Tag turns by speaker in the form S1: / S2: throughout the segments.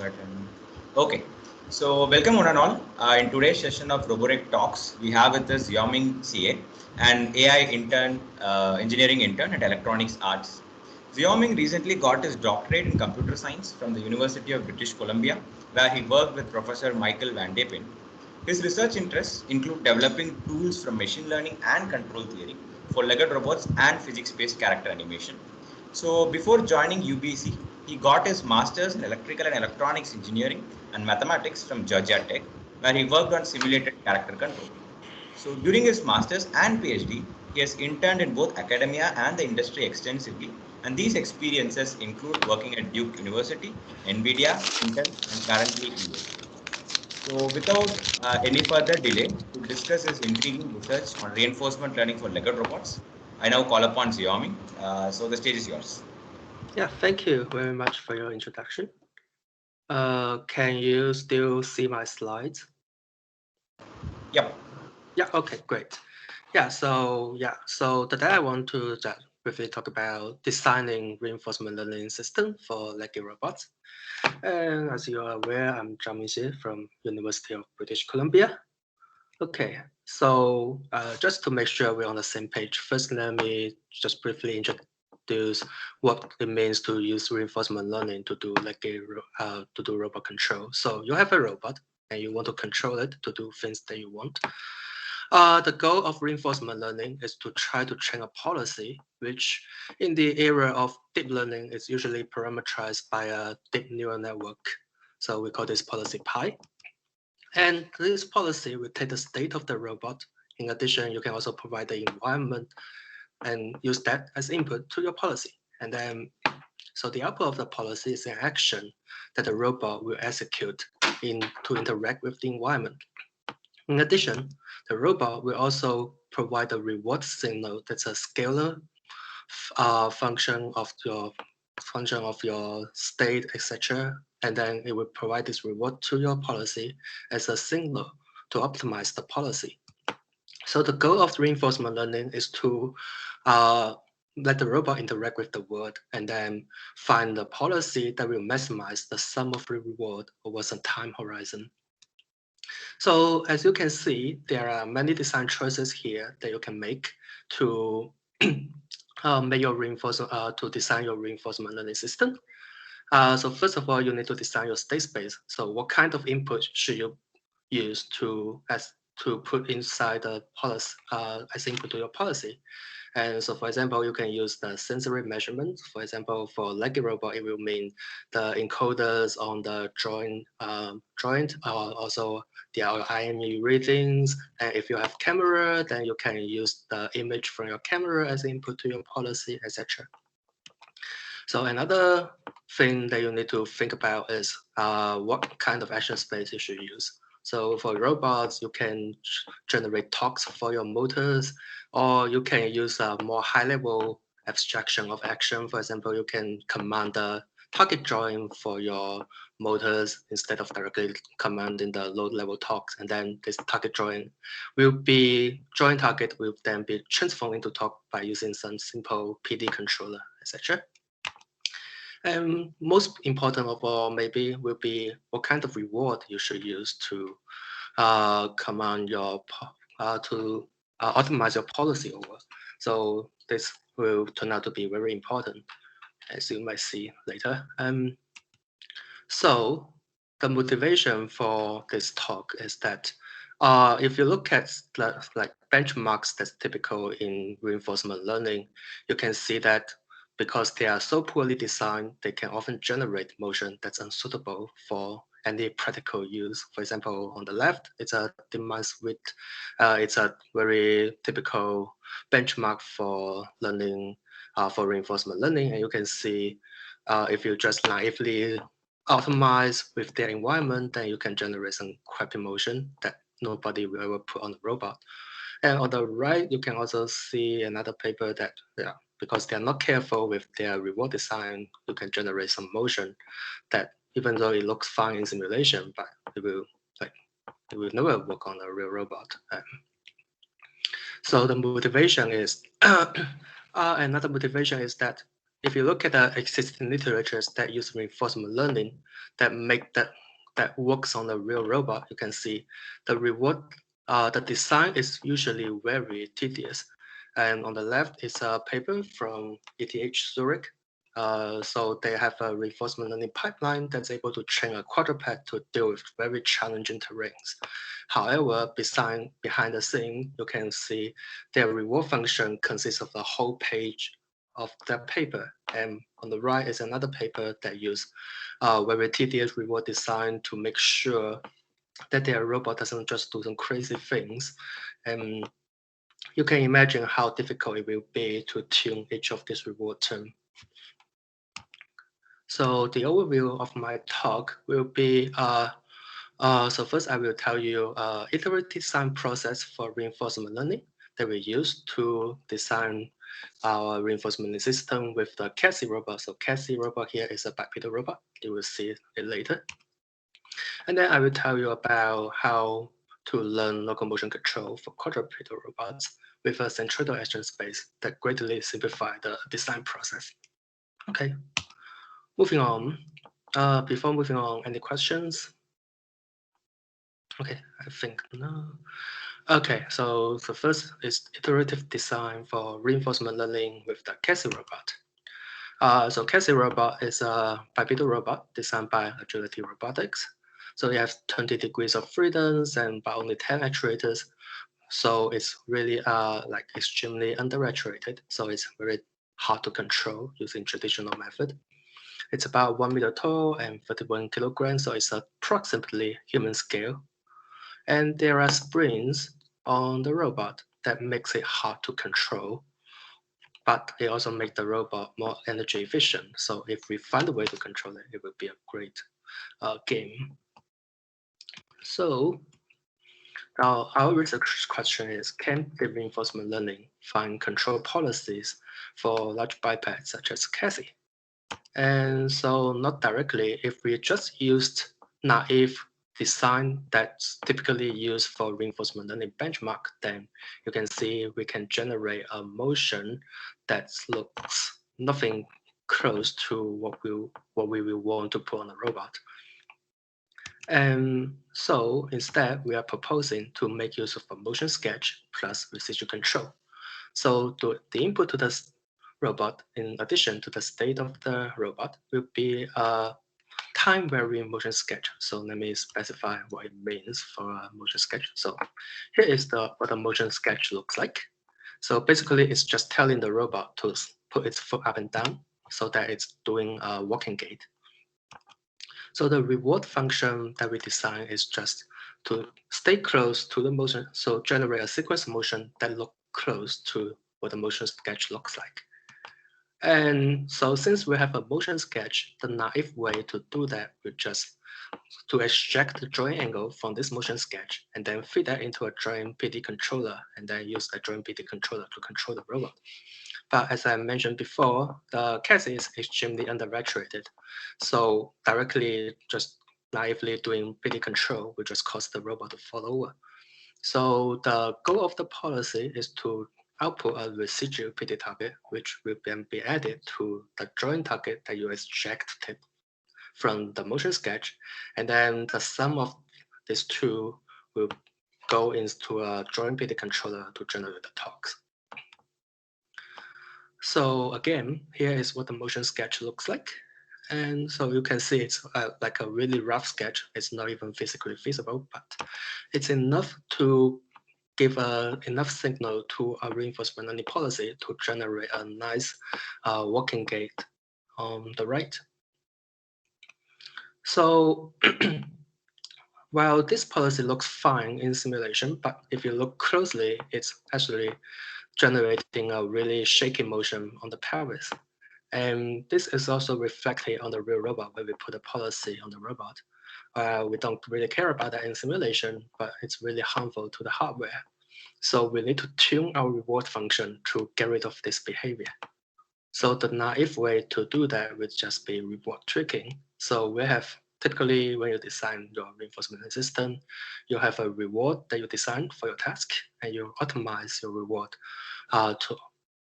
S1: button. Okay, so welcome one and all. In today's session of RoboReG Talks, we have with us Zhaoming Xie, an AI intern, engineering intern at Electronics Arts. Zhaoming recently got his doctorate in computer science from the University of British Columbia, where he worked with Professor Michiel van de Panne. His research interests include developing tools from machine learning and control theory for legged robots and physics-based character animation. So before joining UBC, he got his master's in electrical and electronics engineering and mathematics from Georgia Tech, where he worked on simulated character control. So during his master's and PhD, he has interned in both academia and the industry extensively, and these experiences include working at Duke University, NVIDIA, Intel, and currently EA. So without any further delay, to discuss his intriguing research on reinforcement learning for legged robots, I now call upon Xiaomi. So the stage is yours.
S2: Yeah, thank you very much for your introduction. Can you still see my slides?
S1: Yep.
S2: Yeah, okay, great. So today I want to just briefly talk about designing reinforcement learning system for legged robots. And as you are aware, I'm Zhaoming Xie from University of British Columbia. Okay, so just to make sure we're on the same page, first let me just briefly introduce what it means to use reinforcement learning to do robot control. So you have a robot and you want to control it to do things that you want. The goal of reinforcement learning is to try to train a policy, which in the era of deep learning is usually parameterized by a deep neural network. So we call this policy pi. And this policy will take the state of the robot. In addition, you can also provide the environment and use that as input to your policy. And then, so the output of the policy is an action that the robot will execute to interact with the environment. In addition, the robot will also provide a reward signal that's a scalar function of your state, etc. And then it will provide this reward to your policy as a signal to optimize the policy. So the goal of reinforcement learning is to let the robot interact with the world and then find the policy that will maximize the sum of the reward over some time horizon. So as you can see, there are many design choices here that you can make to make your to design your reinforcement learning system. So first of all, you need to design your state space. So what kind of input should you use to put inside the policy as input to your policy? And so, for example, you can use the sensory measurements. For example, for legged robot, it will mean the encoders on the joint, also the IMU readings. And if you have camera, then you can use the image from your camera as input to your policy, etc. So another thing that you need to think about is what kind of action space you should use. So for robots, you can generate talks for your motors, or you can use a more high-level abstraction of action. For example, you can command the target drawing for your motors instead of directly commanding the low-level talks. And then this target drawing drawing target will then be transformed into talk by using some simple PD controller, etc. And most important of all, maybe will be what kind of reward you should use to command your to optimize your policy over. So this will turn out to be very important, as you might see later. So the motivation for this talk is that if you look at like benchmarks that's typical in reinforcement learning, you can see that because they are so poorly designed, they can often generate motion that's unsuitable for any practical use. For example, on the left, it's a demise width. It's a very typical benchmark for learning, for reinforcement learning. And you can see if you just naively optimize with their environment, then you can generate some crappy motion that nobody will ever put on the robot. And on the right, you can also see another paper that, because they're not careful with their reward design, you can generate some motion that even though it looks fine in simulation, but it will never work on a real robot. So the motivation is, another motivation is that if you look at the existing literatures that use reinforcement learning that works on the real robot, you can see the design is usually very tedious. And on the left is a paper from ETH Zurich. So they have a reinforcement learning pipeline that's able to train a quadruped to deal with very challenging terrains. However, behind the scene, you can see their reward function consists of the whole page of that paper. And on the right is another paper that use very tedious reward design to make sure that their robot doesn't just do some crazy things. And you can imagine how difficult it will be to tune each of these reward terms. So the overview of my talk will be, so first I will tell you iterative design process for reinforcement learning that we use to design our reinforcement system with the Cassie robot. So Cassie robot here is a bipedal robot. You will see it later. And then I will tell you about how to learn locomotion control for quadrupedal robots with a centroidal action space that greatly simplify the design process. Okay, moving on. Before moving on, any questions? Okay, I think no. Okay, so the first is iterative design for reinforcement learning with the Cassie robot. So Cassie robot is a bipedal robot designed by Agility Robotics. So it has 20 degrees of freedoms and by only 10 actuators. So it's really like extremely under-actuated. So it's very hard to control using traditional method. It's about 1 meter tall and 31 kilograms. So it's approximately human scale. And there are springs on the robot that makes it hard to control, but it also makes the robot more energy efficient. So if we find a way to control it, it will be a great game. So now our research question is, can the reinforcement learning find control policies for large bipeds such as Cassie? And so not directly, if we just used naive design that's typically used for reinforcement learning benchmark, then you can see we can generate a motion that looks nothing close to what we will want to put on a robot. And so instead, we are proposing to make use of a motion sketch plus residual control. So the input to the robot, in addition to the state of the robot, will be a time varying motion sketch. So let me specify what it means for a motion sketch. So here is what a motion sketch looks like. So basically, it's just telling the robot to put its foot up and down so that it's doing a walking gait. So the reward function that we design is just to stay close to the motion, so generate a sequence motion that look close to what the motion sketch looks like. And so since we have a motion sketch, the naive way to do that would just to extract the drawing angle from this motion sketch and then feed that into a drawing PD controller and then use the drawing PD controller to control the robot. But as I mentioned before, the Cassie is extremely under-actuated. So directly just naively doing PD control will just cause the robot to fall over. So the goal of the policy is to output a residual PD target, which will then be added to the drawing target that you extracted from the motion sketch. And then the sum of these two will go into a drawing PD controller to generate the talks. So again, here is what the motion sketch looks like. And so you can see it's like a really rough sketch. It's not even physically feasible, but it's enough to give enough signal to a reinforcement learning policy to generate a nice walking gait on the right. So while this policy looks fine in simulation, but if you look closely, it's actually generating a really shaky motion on the pelvis. And this is also reflected on the real robot when we put a policy on the robot. We don't really care about that in simulation, but it's really harmful to the hardware. So we need to tune our reward function to get rid of this behavior. So the naive way to do that would just be reward tricking. So we have typically when you design your reinforcement system, you have a reward that you design for your task and you optimize your reward to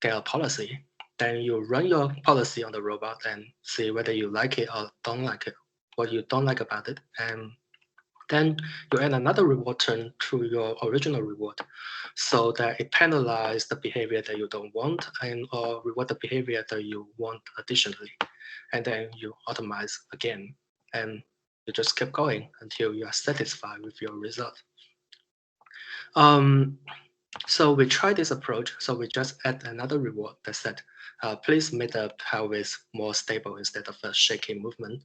S2: get a policy. then you run your policy on the robot and see whether you like it or don't like it, what you don't like about it. And then you add another reward turn to your original reward so that it penalizes the behavior that you don't want and or reward the behavior that you want additionally. And then you optimize again and you just keep going until you are satisfied with your result. So we try this approach. So we just add another reward that said, please make the pelvis more stable instead of a shaky movement.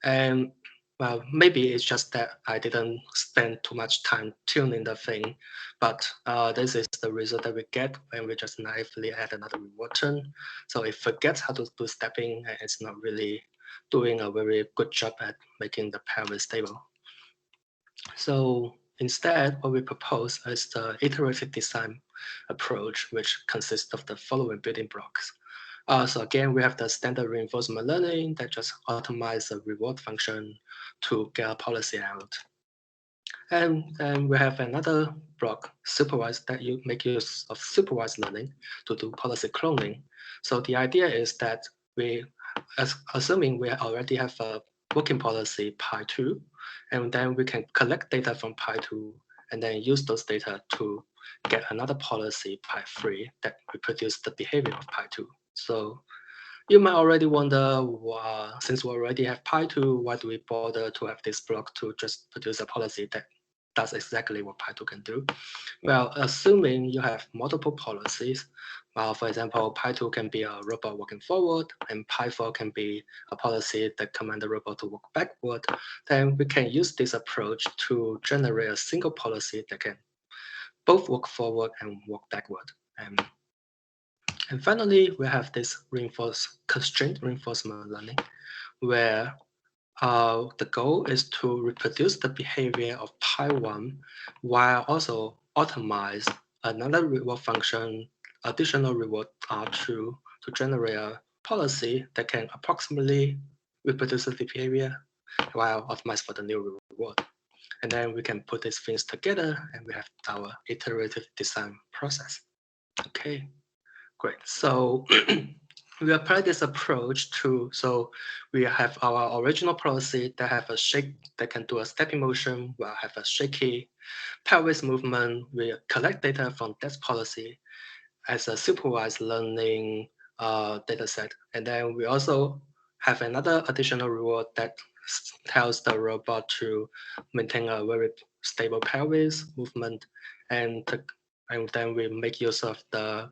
S2: And well, maybe it's just that I didn't spend too much time tuning the thing, but this is the result that we get when we just naively add another reward turn. So it forgets how to do stepping and it's not really doing a very good job at making the pelvis stable. So instead, what we propose is the iterative design approach, which consists of the following building blocks. So again, we have the standard reinforcement learning that just automizes the reward function to get a policy out. And then we have another block, supervised, that you make use of supervised learning to do policy cloning. So the idea is that we, assuming we already have a working policy pi2, and then we can collect data from pi2 and then use those data to get another policy pi3 that reproduce the behavior of pi2. So you might already wonder, since we already have pi2, why do we bother to have this block to just produce a policy that does exactly what pi2 can do? Well, assuming you have multiple policies, for example, pi2 can be a robot walking forward, and pi4 can be a policy that commands the robot to walk backward, then we can use this approach to generate a single policy that can both walk forward and walk backward. And finally, we have this constraint reinforcement learning, where the goal is to reproduce the behavior of pi1 while also optimize another reward function, additional reward R2 to generate a policy that can approximately reproduce the behavior while optimize for the new reward. And then we can put these things together and we have our iterative design process. Okay. Great. So we apply this approach to, so we have our original policy that have a shake, that can do a stepping motion, we'll have a shaky pelvis movement. We collect data from that policy as a supervised learning data set. And then we also have another additional reward that tells the robot to maintain a very stable pelvis movement. And then we make use of the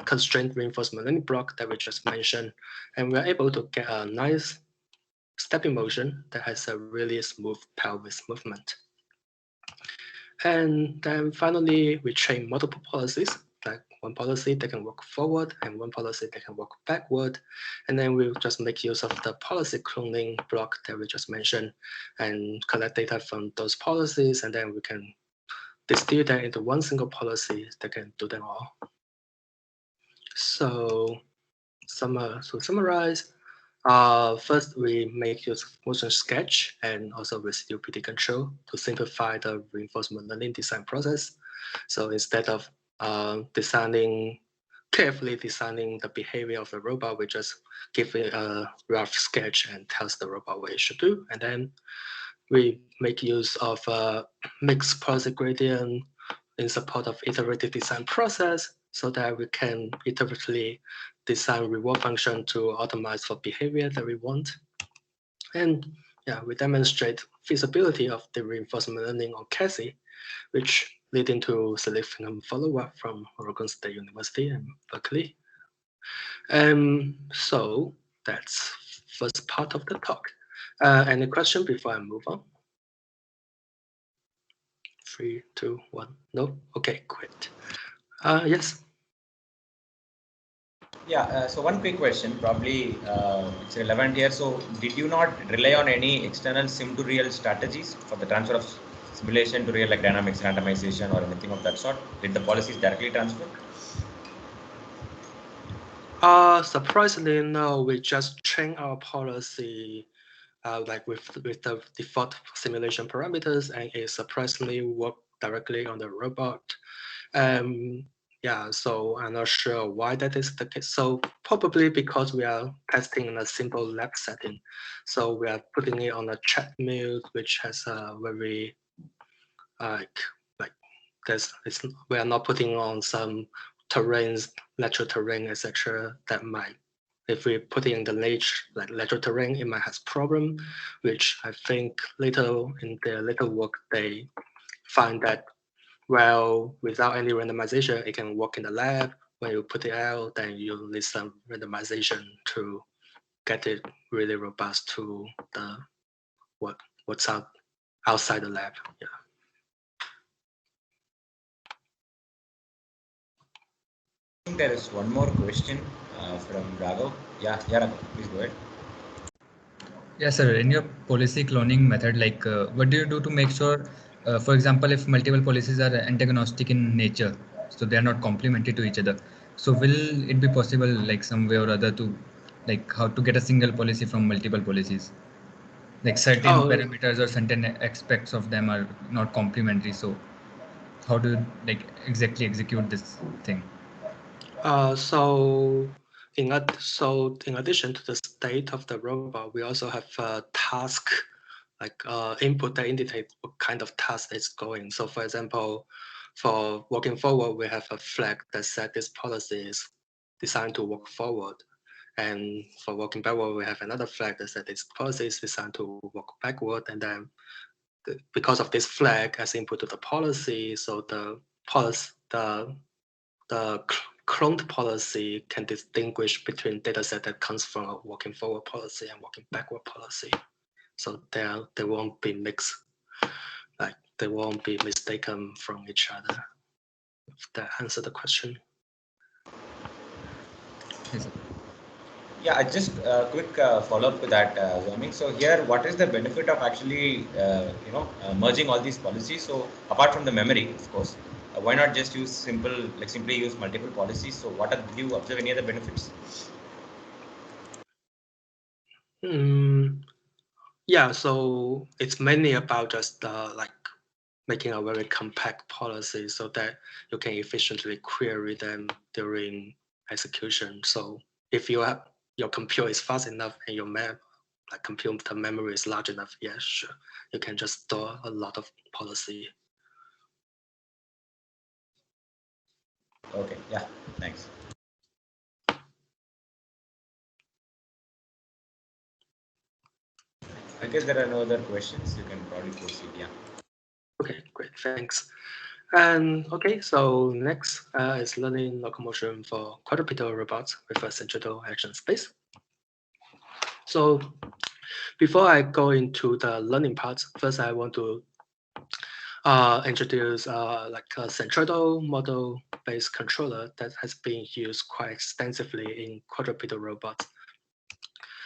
S2: constraint reinforcement learning block that we just mentioned, and we're able to get a nice stepping motion that has a really smooth pelvis movement. And then finally, we train multiple policies, like one policy that can walk forward and one policy that can walk backward. And then we'll just make use of the policy cloning block that we just mentioned and collect data from those policies, and then we can distill that into one single policy that can do them all. So to summarize, first we make use of motion sketch and also residual PD control to simplify the reinforcement learning design process. So instead of carefully designing the behavior of the robot, we just give it a rough sketch and tells the robot what it should do. And then we make use of a mixed policy gradient in support of iterative design process so that we can iteratively design reward function to optimize for behavior that we want. And yeah, we demonstrate feasibility of the reinforcement learning on CASI, which lead into significant follow-up from Oregon State University and Berkeley. So that's first part of the talk. Any question before I move on? 3, 2, 1. No? Okay, great. Yes.
S1: Yeah, so one quick question, probably it's relevant here. So did you not rely on any external sim to real strategies for the transfer of simulation to real, like dynamics, randomization, or anything of that sort? Did the policies directly transfer?
S2: Surprisingly, no. We just train our policy like with the default simulation parameters, and it surprisingly worked directly on the robot. yeah, so I'm not sure why that is the case. So probably because we are testing in a simple lab setting. So we are putting it on a treadmill, which has a very like we are not putting on some terrains, natural terrain, etc. That might, if we put it in the natural terrain, it might have problem, which I think later in their later work they find that, well, without any randomization, it can work in the lab. When you put it out, then you need some randomization to get it really robust to the what's outside the lab. Yeah.
S1: I think there is one more question from Raghav. Yeah, Raghav, please go ahead.
S3: Yes, sir. In your policy cloning method, like what do you do to make sure, for example, if multiple policies are antagonistic in nature, so they are not complementary to each other, so will it be possible, like some way or other, to like how to get a single policy from multiple policies? Like certain parameters or certain aspects of them are not complementary. So how do you like exactly execute this thing?
S2: So in addition to the state of the robot, we also have a task, like input that indicate what kind of task it's going. So for example, for walking forward, we have a flag that said this policy is designed to walk forward. And for walking backward, we have another flag that said this policy is designed to walk backward. And then because of this flag as input to the policy, so the cloned policy can distinguish between data set that comes from a walking forward policy and walking backward policy. So they won't be mixed, like they won't be mistaken from each other. If that answer the question.
S3: Yes, sir.
S1: Yeah, just a quick follow-up to that, Zhaoming. So here, what is the benefit of actually, merging all these policies? So apart from the memory, of course, why not just use simply use multiple policies? So did you observe any other benefits?
S2: Yeah, so it's mainly about just like making a very compact policy so that you can efficiently query them during execution. So if your compute is fast enough and your computer memory is large enough, yeah, sure, you can just store a lot of policy.
S1: Okay, yeah, thanks. I guess there are no other questions. You can probably proceed. Yeah.
S2: Okay, great, thanks. And okay, so next is learning locomotion for quadrupedal robots with a centripetal action space. So before I go into the learning part, first I want to introduce like a centripetal model-based controller that has been used quite extensively in quadrupedal robots.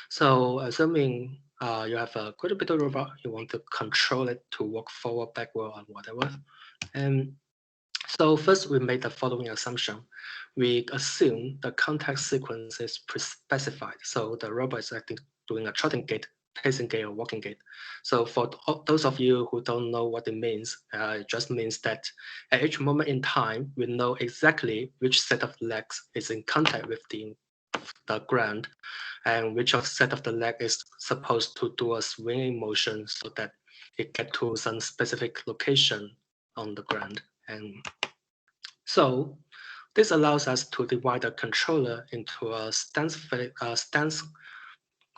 S2: So assuming you have a quadrupedal robot, you want to control it to walk forward, backward, or whatever. And so first we made the following assumption. We assume the context sequence is pre-specified. So the robot is actually doing a trotting gait, pacing gait, or walking gait. So for those of you who don't know what it means, it just means that at each moment in time, we know exactly which set of legs is in contact with the ground and which set of the leg is supposed to do a swinging motion so that it get to some specific location on the ground. And so this allows us to divide the controller into a stance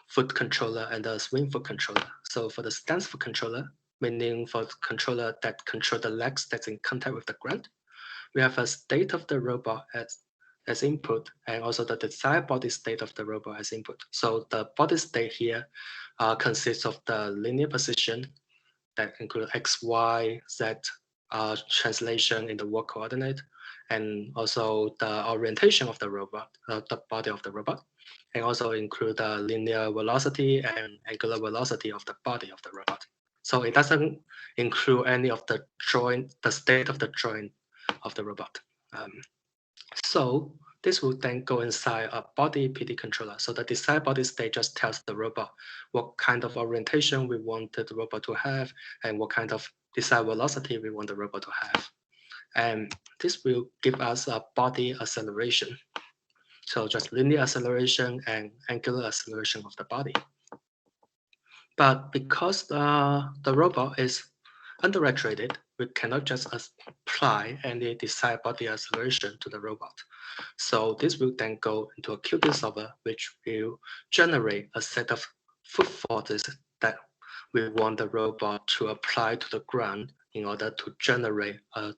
S2: foot controller and a swing foot controller. So for the stance foot controller, meaning for the controller that control the legs that's in contact with the ground, we have a state of the robot as input and also the desired body state of the robot as input. So the body state here consists of the linear position that include X, Y, Z translation in the work coordinate, and also the orientation of the robot, the body of the robot, and also include the linear velocity and angular velocity of the body of the robot. So it doesn't include any of the state of the joint of the robot. So this will then go inside a body PD controller. So the desired body state just tells the robot what kind of orientation we want the robot to have and what kind of desired velocity we want the robot to have. And this will give us a body acceleration. So just linear acceleration and angular acceleration of the body. But because the robot is under-actuated, we cannot just apply any desired body acceleration to the robot. So this will then go into a Qt solver, which will generate a set of foot forces that we want the robot to apply to the ground in order to generate an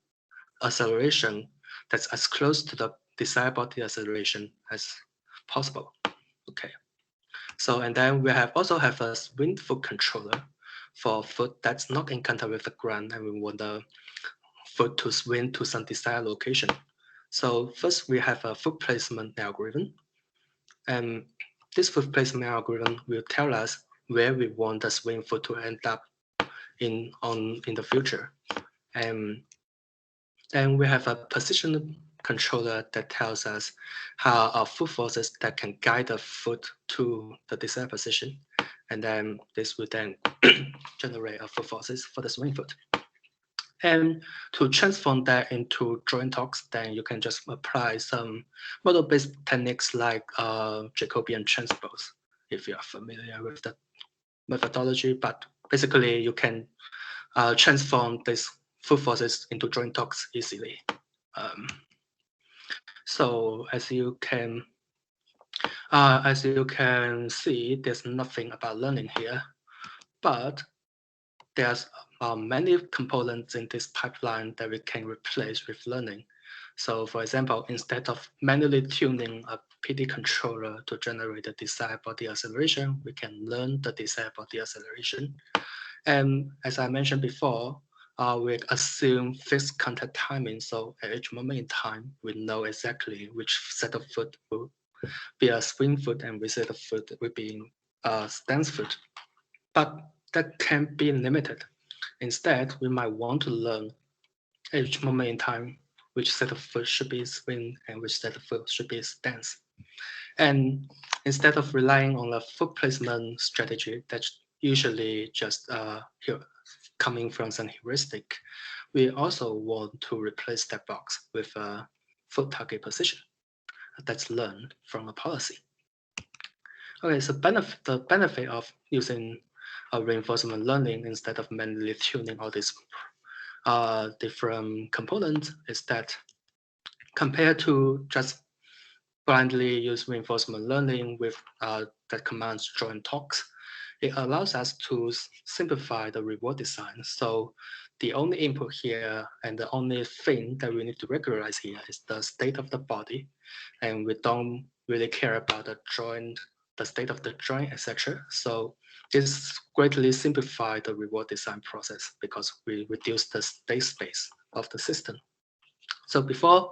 S2: acceleration that's as close to the desired body acceleration as possible. Okay. So, and then we also have a swing foot controller for foot that's not in contact with the ground, and we want the foot to swing to some desired location. So first we have a foot placement algorithm, and this foot placement algorithm will tell us where we want the swing foot to end up in the future. And we have a position controller that tells us how our foot forces that can guide the foot to the desired position. And then this will then generate a foot forces for the swing foot. And to transform that into drawing talks, then you can just apply some model-based techniques like Jacobian transpose, if you are familiar with the methodology. But basically, you can transform these foot forces into drawing talks easily. So as you can see, there's nothing about learning here, but there's many components in this pipeline that we can replace with learning. So for example, instead of manually tuning a PD controller to generate the desired body acceleration, we can learn the desired body acceleration. And as I mentioned before, we assume fixed contact timing. So at each moment in time, we know exactly which set of foot will be a swing foot and which set of foot will be a stance foot. But that can be limited. Instead, we might want to learn at each moment in time which set of foot should be swing and which set of foot should be stance. And instead of relying on a foot placement strategy that's usually just coming from some heuristic, we also want to replace that box with a foot target position that's learned from a policy. Okay, so the benefit of using reinforcement learning instead of manually tuning all these different components is that compared to just blindly use reinforcement learning with that commands join talks, it allows us to simplify the reward design. So the only input here and the only thing that we need to regularize here is the state of the body, and we don't really care about the joint, the state of the joint, etc. So this greatly simplifies the reward design process because we reduce the state space of the system. So before,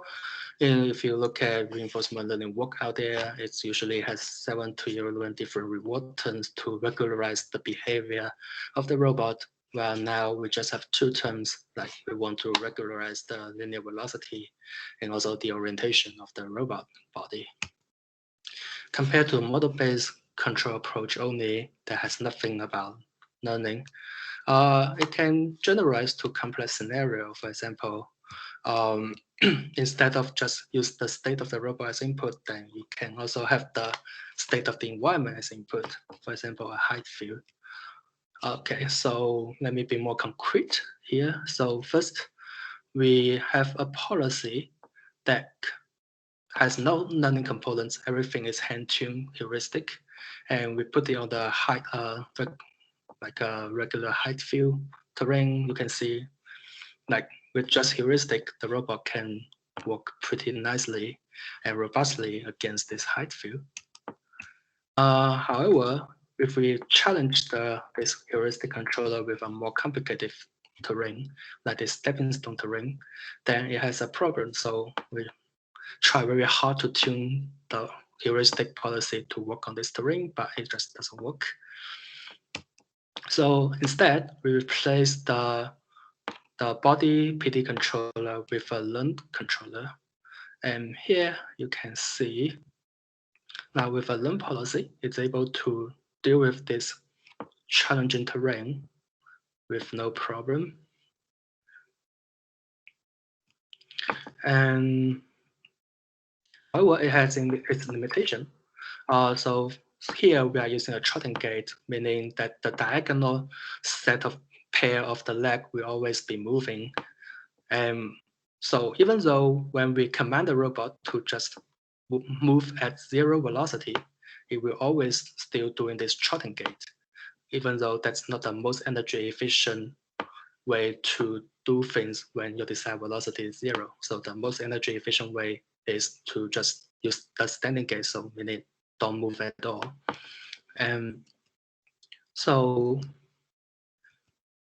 S2: if you look at reinforcement learning work out there, it usually has 7 to 11 different reward terms to regularize the behavior of the robot. Well, now we just have 2 terms, like we want to regularize the linear velocity and also the orientation of the robot body. Compared to a model-based control approach only that has nothing about learning, it can generalize to complex scenario. For example, instead of just use the state of the robot as input, then you can also have the state of the environment as input. For example, a height field. Okay, so let me be more concrete here. So first, we have a policy that has no learning components. Everything is hand-tuned heuristic, and we put it on the height, like a regular height field terrain. You can see, like with just heuristic, the robot can work pretty nicely and robustly against this height field. However, if we challenge this heuristic controller with a more complicated terrain, like this stepping stone terrain, then it has a problem. So we try very hard to tune the heuristic policy to work on this terrain, but it just doesn't work. So instead, we replace the body PD controller with a learned controller. And here you can see, now with a learn policy, it's able to deal with this challenging terrain with no problem. And however, it has its limitation. So here we are using a trotting gait, meaning that the diagonal set of pair of the leg will always be moving. And so even though when we command the robot to just move at 0 velocity, it will always still doing this trotting gait, even though that's not the most energy efficient way to do things when your desired velocity is 0. So the most energy efficient way is to just use the standing gait, so meaning don't move at all. And so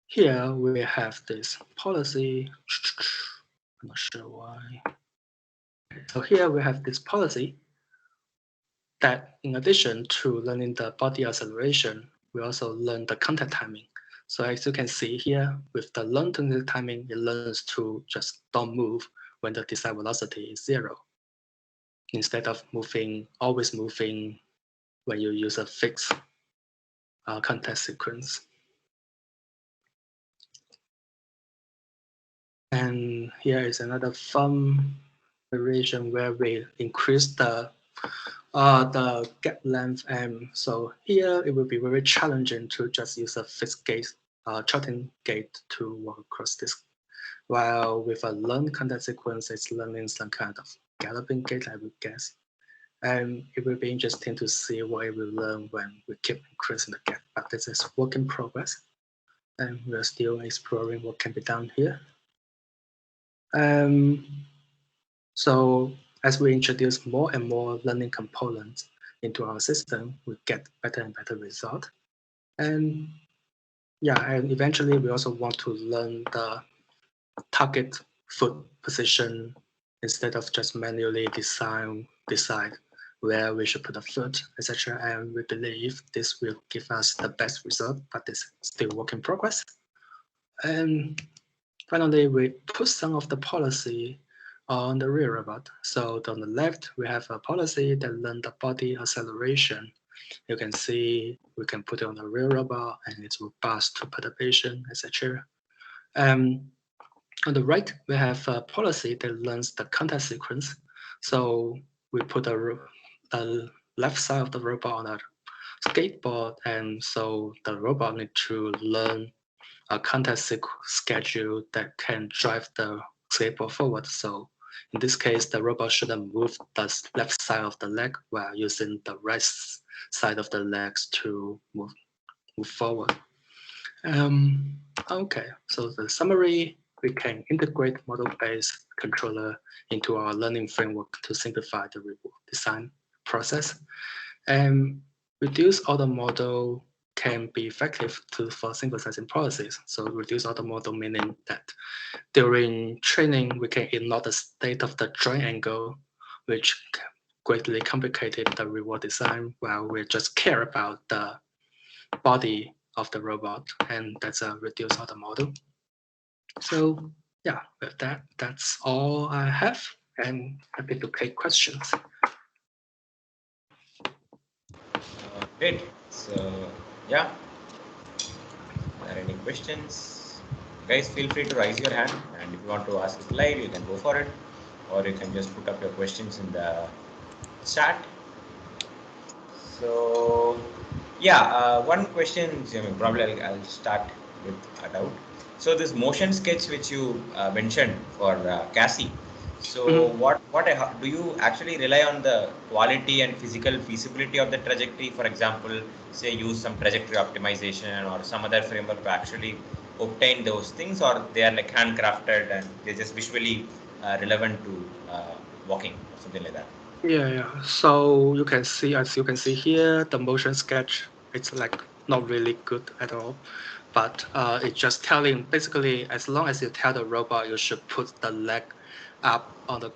S2: here we have this policy. I'm not sure why. So here we have this policy that in addition to learning the body acceleration, we also learn the contact timing. So as you can see here, with the learned contact timing, it learns to just don't move when the desired velocity is 0, instead of always moving when you use a fixed contact sequence. And here is another fun variation where we increase the gap length. And so here it will be very challenging to just use a fixed gate, trotting gate to walk across this. While with a learned contact sequence, it's learning some kind of galloping gait, I would guess. And it will be interesting to see what it will learn when we keep increasing the gap. But this is work in progress, and we're still exploring what can be done here. So as we introduce more and more learning components into our system, we get better and better result. And yeah, and eventually we also want to learn the target foot position instead of just manually decide where we should put a foot, etc. And we believe this will give us the best result, but it's still work in progress. And finally, we put some of the policy on the rear robot. So on the left, we have a policy that learns the body acceleration. You can see we can put it on the rear robot and it's robust to perturbation, etc. On the right, we have a policy that learns the contact sequence. So we put the left side of the robot on a skateboard, and so the robot needs to learn a contact schedule that can drive the skateboard forward. So in this case, the robot shouldn't move the left side of the leg while using the right side of the legs to move forward. Okay, so the summary, we can integrate model-based controller into our learning framework to simplify the reward design process. And reduce auto model can be effective for synthesizing policies. So reduce auto model meaning that during training, we can ignore the state of the joint angle, which greatly complicated the reward design, while we just care about the body of the robot, and that's a reduced auto model. So yeah, with that, that's all I have, and happy to take questions.
S1: Great. So yeah, are there any questions? Guys, feel free to raise your hand, and if you want to ask a slide, you can go for it, or you can just put up your questions in the chat. So yeah, one question, probably I'll start with a doubt. So this motion sketch which you mentioned for Cassie, so what do you actually rely on the quality and physical feasibility of the trajectory? For example, say use some trajectory optimization or some other framework to actually obtain those things, or they are like handcrafted and they're just visually relevant to walking or something like that?
S2: Yeah. So you can see, as you can see here, the motion sketch, it's like not really good at all. But it's just telling, basically, as long as you tell the robot you should put the leg up on the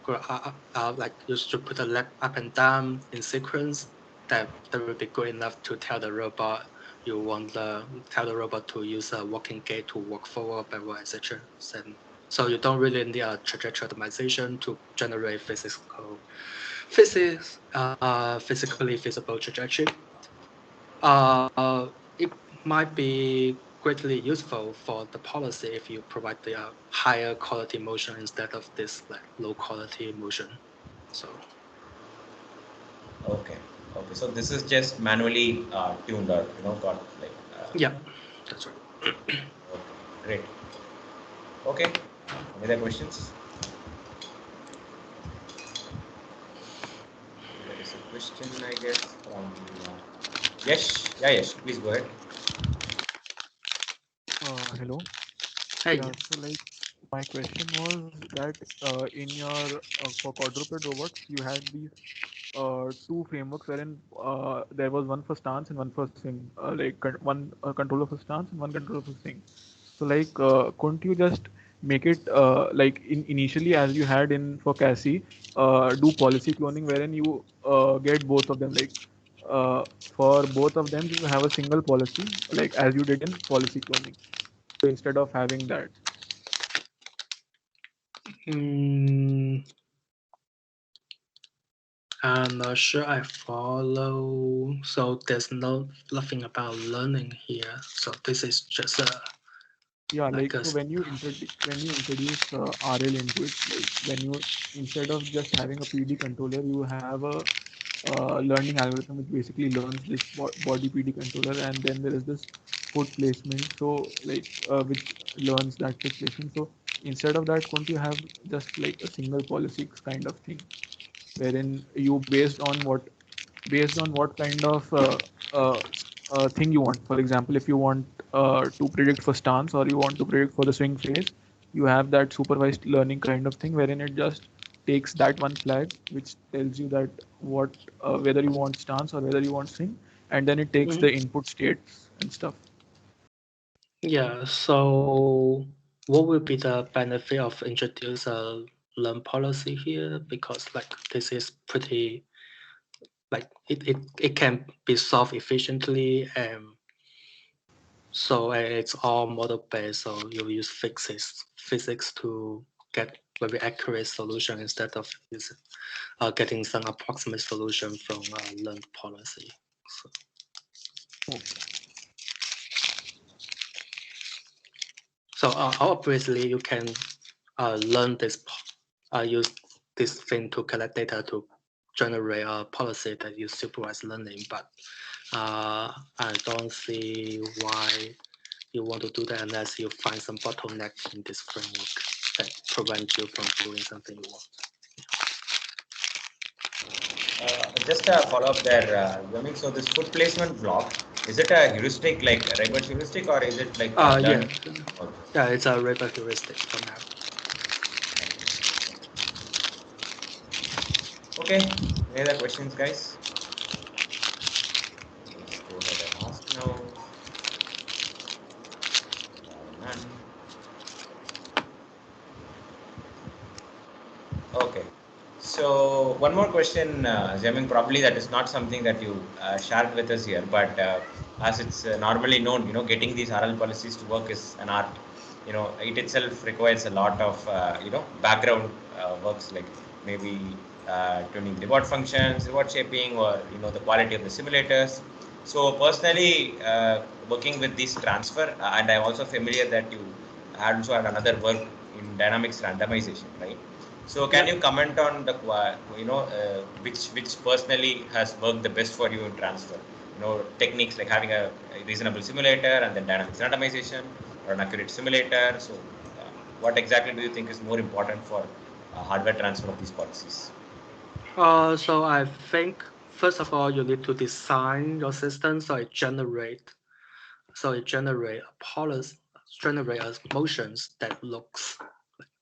S2: like you should put the leg up and down in sequence, that will be good enough to tell the robot you want tell the robot to use a walking gait to walk forward, backward, etc. So you don't really need a trajectory optimization to generate physically feasible trajectory. It might be greatly useful for the policy if you provide the higher quality motion instead of this like low quality motion. So
S1: okay, so this is just manually tuned or got like
S2: yeah, that's right.
S1: okay, great. Okay, any other questions? There is a question, I guess, from Yes, please go ahead.
S4: Hello.
S2: Hey,
S4: Yeah, so like my question was that in your for quadruped robots you had these two frameworks wherein there was one for stance and one for swing, one controller for stance and one controller for swing. So like couldn't you just make it like initially as you had in for Cassie, do policy cloning wherein you get both of them, like for both of them you have a single policy like as you did in policy cloning. So instead of having that.
S2: I'm not sure I follow. So there's nothing about learning here. So this is just a
S4: Yeah,
S2: like
S4: like
S2: a
S4: so when you introduce RL into it, like when you instead of just having a PD controller, you have a learning algorithm which basically learns this body PD controller, and then there is this foot placement. So like which learns that foot placement. So instead of that, couldn't you have just like a single policy kind of thing, wherein you based on what kind of thing you want. For example, if you want to predict for stance or you want to predict for the swing phase, you have that supervised learning kind of thing wherein it just takes that one flag which tells you that what whether you want stance or whether you want swing, and then it takes the input states and stuff.
S2: yeah. So what will be the benefit of introduce a learn policy here? Because like this is pretty like it can be solved efficiently and so it's all model based. So you use physics to get very accurate solution instead of getting some approximate solution from learned policy. So,
S4: Okay.
S2: so obviously you can learn this, use this thing to collect data to generate a policy that use supervised learning, but I don't see why you want to do that unless you find some bottleneck in this framework that prevent you from doing something you want.
S1: Just a follow up there, Zhaoming. So this foot placement block, is it a heuristic like a Rebus heuristic or is it like
S2: Yeah,
S1: learned? Okay.
S2: yeah, it's a Rebel heuristic for now.
S1: Okay. Any other questions, guys? Let's go ahead and ask now. None. Okay. So one more question, Zhaoming, probably that is not something that you shared with us here, but as it's normally known, getting these RL policies to work is an art. It itself requires a lot of, background works like maybe tuning reward functions, reward shaping, or, the quality of the simulators. So personally, working with this transfer, and I'm also familiar that you also had another work in dynamics randomization, right? So can you comment on the which personally has worked the best for you in transfer? Techniques like having a reasonable simulator and then dynamics randomization or an accurate simulator. So what exactly do you think is more important for hardware transfer of these policies?
S2: So I think first of all you need to design your system so it generate a policy, generate a motions that looks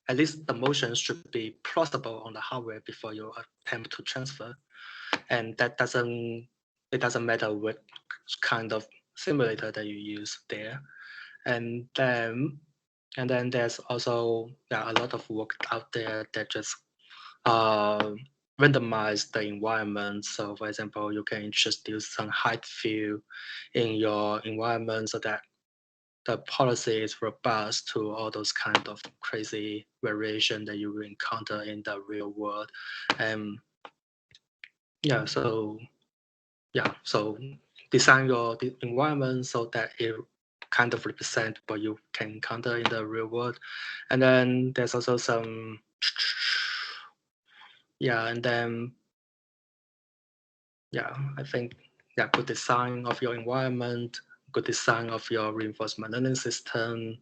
S2: at least the motions should be plausible on the hardware before you attempt to transfer, and it doesn't matter what kind of simulator that you use there, and then there's also a lot of work out there that just uh, randomize the environment. So for example, you can introduce some height field in your environment so that the policy is robust to all those kind of crazy variation that you will encounter in the real world. And yeah, so design your environment so that it kind of represent what you can encounter in the real world. And then there's also some, and then, I think, good design of your environment, good design of your reinforcement learning system.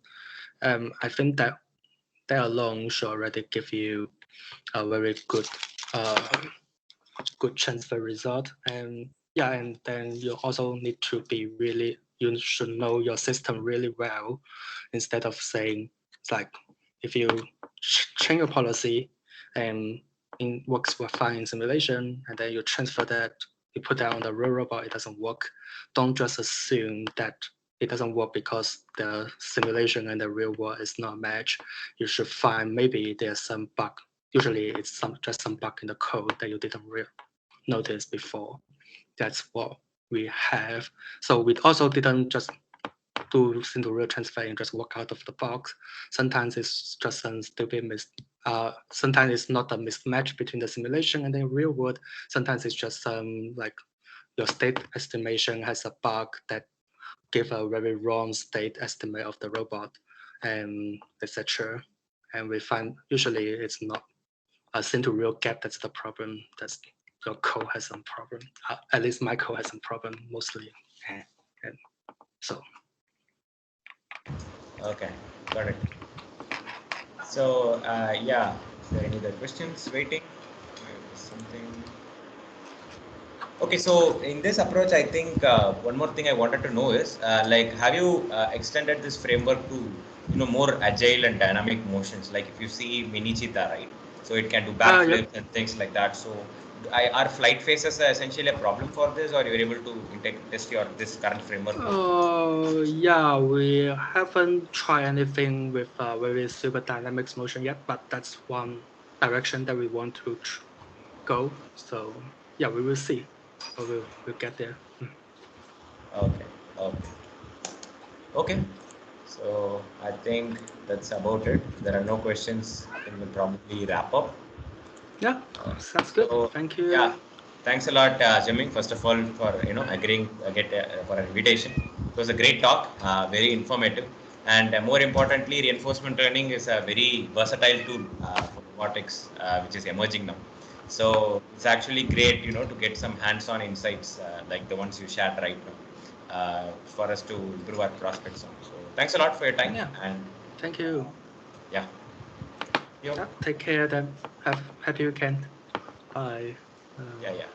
S2: I think that alone should already give you a very good good transfer result. And then you also need to be you should know your system really well, instead of saying it's like, if you change your policy and it works fine in simulation, and then you transfer that, you put that on the real robot, it doesn't work. Don't just assume that it doesn't work because the simulation and the real world is not matched. You should find maybe there's some bug. Usually it's just some bug in the code that you didn't notice before. That's what we have. So we also didn't just do simple real transfer and just walk out of the box. Sometimes it's just some stupid sometimes it's not a mismatch between the simulation and the real world. Sometimes it's just like your state estimation has a bug that give a very wrong state estimate of the robot, and etc. And we find usually it's not a simple real gap that's the problem. That's your code has some problem. At least my code has some problem mostly. And so.
S1: Okay, got it. So is there any other questions waiting? Something. Okay, so in this approach, I think one more thing I wanted to know is like, have you extended this framework to more agile and dynamic motions? Like if you see mini cheetah, right? So it can do backflips and things like that. So are flight phases essentially a problem for this, or you're able to test this current framework?
S2: We haven't tried anything with very super dynamics motion yet, but that's one direction that we want to go. So we will see. We'll get there.
S1: Okay. So I think that's about it. There are no questions. I think we'll probably wrap up.
S2: Yeah, sounds good.
S1: So,
S2: thank you.
S1: Yeah, thanks a lot, Zhaoming, first of all, for agreeing for an invitation. It was a great talk, very informative, and more importantly, reinforcement learning is a very versatile tool for robotics, which is emerging now. So it's actually great, to get some hands-on insights like the ones you shared right now, for us to improve our prospects on. So thanks a lot for your time. And
S2: thank you.
S1: Yep.
S2: Take care then. Have happy weekend. Bye.
S1: Yeah.